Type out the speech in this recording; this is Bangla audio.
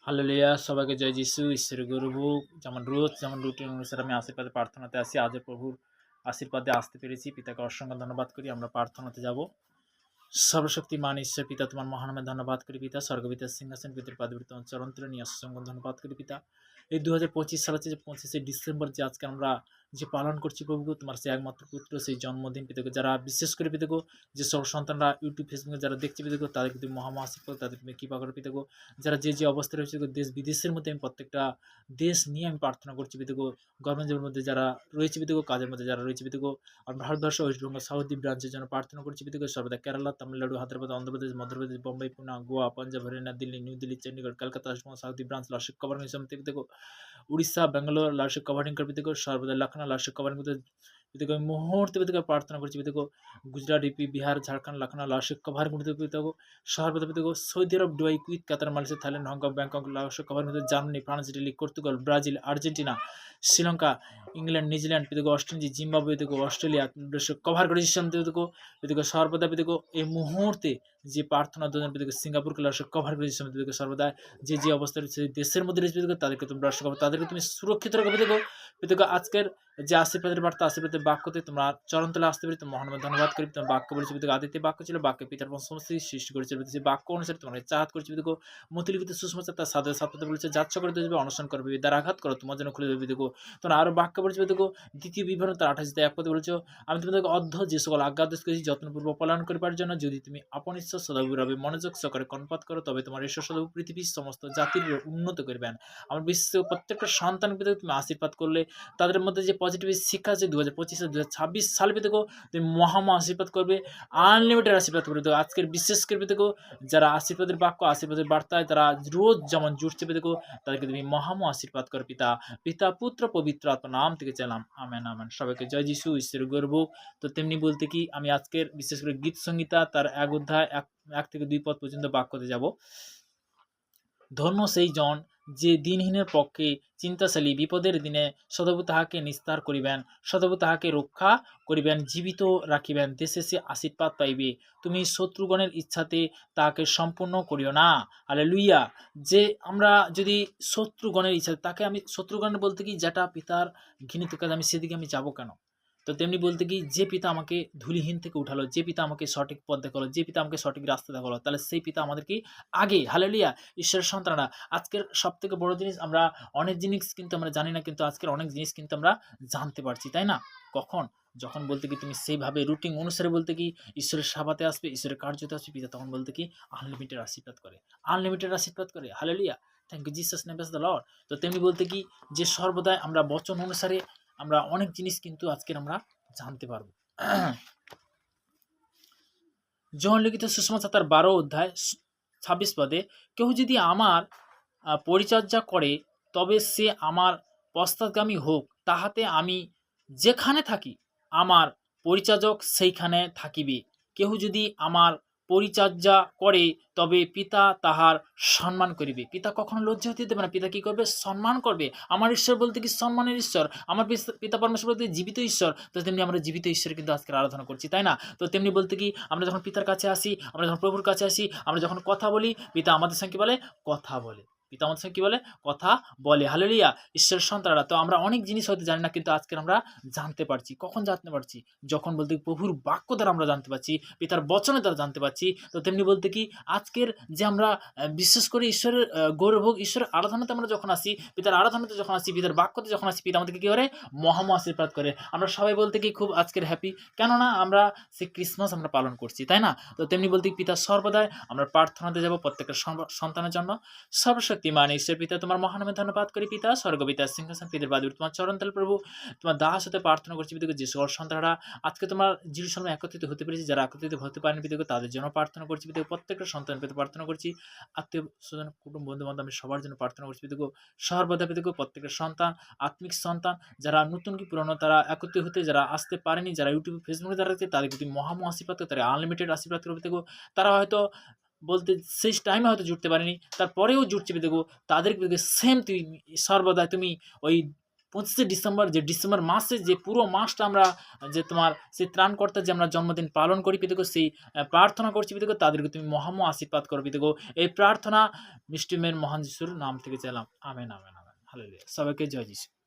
হালেলুয়া! সবাইকে জয় যিশু। ঈশ্বরের গৌরব যেমন রোজ যেমন রুটিন অনুসারে আমি আশীর্বাদে প্রার্থনাতে আসি। আজও প্রভুর আশীর্বাদে আসতে পেরেছি। পিতাকে অসংখ্য ধন্যবাদ করি। আমরা প্রার্থনাতে যাব। সর্বশক্তিমান ঈশ্বর পিতা, তোমার মহানামে ধন্যবাদ করি পিতা। স্বর্গপিতার সিংহাসন পিতার পাদবৃত্ত চরণ তুলে নিয়ে অসংখ্য ধন্যবাদ করি পিতা। এই 2025 সাল হচ্ছে যে 25শে ডিসেম্বর যে আজকে আমরা যে পালন করছি প্রভু, তোমার সেই একমাত্র পুত্র সেই জন্মদিন পিতাকে যারা বিশেষ করে পিতাকে যে সব সন্তানরা ইউটিউব ফেসবুকে যারা দেখছে পিতাকে তাদেরকে তুমি মহামহাশীর্বাদ তাদের তুমি কৃপা করে পিতাকে যারা যে যে অবস্থায় রয়েছে দেশ বিদেশের মধ্যে আমি প্রত্যেকটা দেশ নিয়ে আমি প্রার্থনা করছি পিতাকে গভর্নমেন্টের মধ্যে যারা রয়েছে পিতাকে কাজের মধ্যে যারা রয়েছে পিতাকে আর ভারতবর্ষ ওয়েস্টবেঙ্গল সাউথ ব্রাঞ্চের জন্য প্রার্থনা করছি পিতাকে সর্বদা কেরালা তামিলনাড়ু হায়দ্রাবাদ অন্ধ্রপ্রদেশ মধ্যপ্রদেশ বোম্বাই পুনা গোয়া পাঞ্জাব হরিয়ানা দিল্লি নিউ দিল্লি চণ্ডীগড় কলকাতা সাউথ ব্রাঞ্চ লার্শিপ কভারিং সমিতি পিতাকে উড়িষ্যা বেঙ্গালোর লার্শিপ কভারিং করে পিতাকে সর্বদা লখনৌ লার্শিপ কভারিং করতে পিতাকে মুহূর্তে পিতাকে প্রার্থনা করছি পিতাকে গুজরাট ইউপি বিহার ঝাড়খণ্ড লখনৌ লার্শিপ কভারিং করতে পিতাকে সর্বদা পিতাকে Saudi Arabia Dubai Kuwait Qatar Malaysia Thailand Hong Kong Bangkok লার্শিপ কভারিং করতে Germany France Italy Portugal Brazil Argentina Sri Lanka England New Zealand পিতাকে অস্ট্রেলিয়া জিম্বাবুয়ে পিতাকে অস্ট্রেলিয়া কভার করে পিতাকে সর্বদা পিতাকে এই মুহূর্তে যে প্রার্থনা দুজন পিতাকে সিঙ্গাপুরকে লার্শিপ কভার করে পিতাকে সর্বদা যে যে অবস্থা রয়েছে দেশের মধ্যে রয়েছে পিতাকে তাদেরকে তুমি দর্শক তাদেরকে তুমি সুরক্ষিত রাখো পিতাকে আজকের যে আশীর্বাদের বার্তা আশীর্বাদের বাক্যতে তোমরা চরণতলে আসতে পারি তোমার মহানভাবে ধন্যবাদ করি। তোমার বাক্য বলেছে পিতাকে আদিতে বাক্য ছিল বাক্যে পিতার সমস্ত সৃষ্টি করেছে সেই বাক্য অনুসারে তোমার চাহাত করেছে পিতাকে মতিলিখিত সুষমাচার তার সাথে সাথে বলেছে যাচ্ছ করে দেবে অনশন করবে বিদ্যার আঘাত করো তোমার জন্য খুলে দেবে পিতাকে তোমার আরো বাক্য বলেছে পিতাকে দ্বিতীয় বিবরণ তার 28 এক পদে বলেছো আমি তোমাদেরকে অর্ধ যে সকল আজ্ঞাদেশ করেছি যত্নপূর্বক পালন করিবার জন্য যদি তুমি আপন ঈশ্বর সদাবিভাবে মনোযোগ সহকারে কর্ণপাত করো তবে তোমার ঈশ্বর সদাবু পৃথিবীর সমস্ত জাতির উন্নত করবেন। আমার বিশ্বের প্রত্যেকটা সন্তান পিতাকে তুমি আশীর্বাদ করলে তাদের মধ্যে যে পজিটিভ শিক্ষা আছে 2025-2026 সাল পিতাকে তুমি আশীর্বাদ করবে আনলিমিটেড আশীর্বাদ করবে। তো আজকের বিশেষ করে পিতাকে যারা আশীর্বাদের বাক্য আশীর্বাদের বার্তায় তারা রোজ যেমন জুড়ছে পিতাকে তাদেরকে তুমি আশীর্বাদ করো পিতা পিতা পুত্র পবিত্র আত্মা নাম থেকে চাইলাম আমেন আমেন। সবাইকে জয় যিশু ঈশ্বরের গর্ব। তো তেমনি বলতে কি আমি আজকের বিশেষ করে গীত সংহিতা তার এক অধ্যায় 1 থেকে 2 পদ পর্যন্ত বাক্যতে যাব। ধন্য সেই জন যে দিনহীনের পক্ষে চিন্তাশালী বিপদের দিনে সদাবু তাহাকে নিস্তার করিবেন সদাবু তাহাকে রক্ষা করিবেন জীবিত রাখিবেন দেশে সে আশীর্বাদ পাইবে। তুমি শত্রুগণের ইচ্ছাতে তাহাকে সম্পূর্ণ করিও না। হালেলুইয়া। যে আমরা যদি শত্রুগণের ইচ্ছা তাকে আমি শত্রুগণ বলতে কি যেটা পিতার ঘৃণিত কাজ আমি সেদিকে আমি যাব কেন। তো তেমনি বলতে কি যে পিতা আমাকে ধুলিহীন থেকে উঠালো যে পিতা আমাকে সঠিক পথ দেখালো যে পিতা আমাকে সঠিক রাস্তা দেখালো তাহলে সেই পিতা আমাদেরকে আগে হালেলুইয়া ঈশ্বরের সন্তানরা আজকের সব থেকে বড় জিনিস আমরা অনেক জিনিস কিন্তু আমরা জানি না কিন্তু আজকের অনেক জিনিস কিন্তু আমরা জানতে পারছি তাই না। কখন যখন বলতে কি তুমি সেইভাবে রুটিন অনুসারে বলতে কি ঈশ্বরের সাবাতে আসবে ঈশ্বরের কার্যতে আসবে পিতা তখন বলতে কি আনলিমিটেড আশীর্বাদ করে hallelujah. Thank you Jesus name is the Lord. তো তেমনি বলতে কি যে সর্বদাই আমরা বচন অনুসারে আমরা অনেক জিনিস কিন্তু আজকের আমরা জানতে পারবো। জন লিখিত সুসমাচার তার 12 অধ্যায় 26 পদে কেউ যদি আমার পরিচর্যা করে তবে সে আমার পশ্চাৎগামী হোক তাহাতে আমি যেখানে থাকি আমার পরিচারক সেইখানে থাকিবে। কেহ যদি আমার পরিচর্যা করে তবে পিতা তাহার সম্মান করিবে। পিতা কখনো লজ্জা হতে দেবে না। পিতা কি করবে? সম্মান করবে। আমার ঈশ্বর বলতে কি সম্মানের ঈশ্বর। আমার পিতা পরমেশ্বর বলতে জীবিত ঈশ্বর। তো তেমনি আমরা জীবিত ঈশ্বর কিন্তু আজকে আরাধনা করছি তাই না। তো তেমনি বলতে কি আমরা যখন পিতার কাছে আসি আমরা যখন প্রভুর কাছে আসি আমরা যখন কথা বলি পিতা আমাদের সঙ্গে বলে কথা বলে পিতা আমাদের সঙ্গে কি বলে কথা বলে হালেলুয়া ঈশ্বরের সন্তানরা। তো আমরা অনেক জিনিস হয়তো জানি না কিন্তু আজকে আমরা জানতে পারছি। কখন জানতে পারছি? যখন বলতে প্রভুর বাক্য দ্বারা আমরা জানতে পারছি পিতার বচনের দ্বারা জানতে পারছি। তো তেমনি বলতে কি আজকের যে আমরা বিশেষ করে ঈশ্বরের গৌরব ঈশ্বরের আরাধনাতে আমরা যখন আসি পিতার আরাধনাতে যখন আসি পিতার বাক্যতে যখন আসি পিতা আমাদেরকে কি করে আশীর্বাদ করে। আমরা সবাই বলতে কি খুব আজকের হ্যাপি কেননা আমরা সেই ক্রিসমাস আমরা পালন করছি তাই না। তো তেমনি বলতে পিতা সর্বদাই আমরা প্রার্থনাতে যাব প্রত্যেকটা সন্তানের জন্য। সর্বশক্তিমান ঈশ্বর পিতা তোমার মহানামে ধন্যবাদ করি পিতা স্বর্গপিতা সিংহাসন পিতার বাদুর তোমার চরণতল প্রভু তোমার দাস হতে প্রার্থনা করছি পিতাকে যে সকল সন্তানরা আজকে তোমার জেরুজালেমে একত্রিত হতে পেরেছি যারা একত্রিত হতে পারেনি পিতাকে তাদের জন্য প্রার্থনা করছি পিতাকে প্রত্যেকটা সন্তান পেতে প্রার্থনা করছি আত্মীয় স্বজন কুটুম্ব বন্ধু বান্ধব আমি সবার জন্য প্রার্থনা করছি পিতাকে সর্বদা পিতাকে প্রত্যেকটা সন্তান আত্মিক সন্তান যারা নতুন কি পুরনো তারা একত্রিত হতে যারা আসতে পারেনি যারা ইউটিউব ফেসবুকে যারা আছে তাদের প্রতি আশীর্বাদ তারা আনলিমিটেড আশীর্বাদ করবে পিতাকে তারা হয়তো বলতে শেষ টাইমে হয়তো জুটতে পারেনি তারপরেও জুটছে দেখো তাদেরকে সেম তুই সর্বদা তুমি ওই 25 ডিসেম্বর, যে ডিসেম্বর মাসে যে পুরো মাসটা আমরা যে তোমার সেই ত্রাণকর্তার যে আমরা জন্মদিন পালন করি পিতাগো, সেই প্রার্থনা করছি পিতাগো, তাদেরকে তুমি মহাময় আশীর্বাদ করো পিতাগো। এই প্রার্থনা মিষ্টি মেয়ের মহান যিশুর নাম থেকে চাইলাম। Amen, amen, amen. হালেলুয়া। সবাইকে জয় যিশু।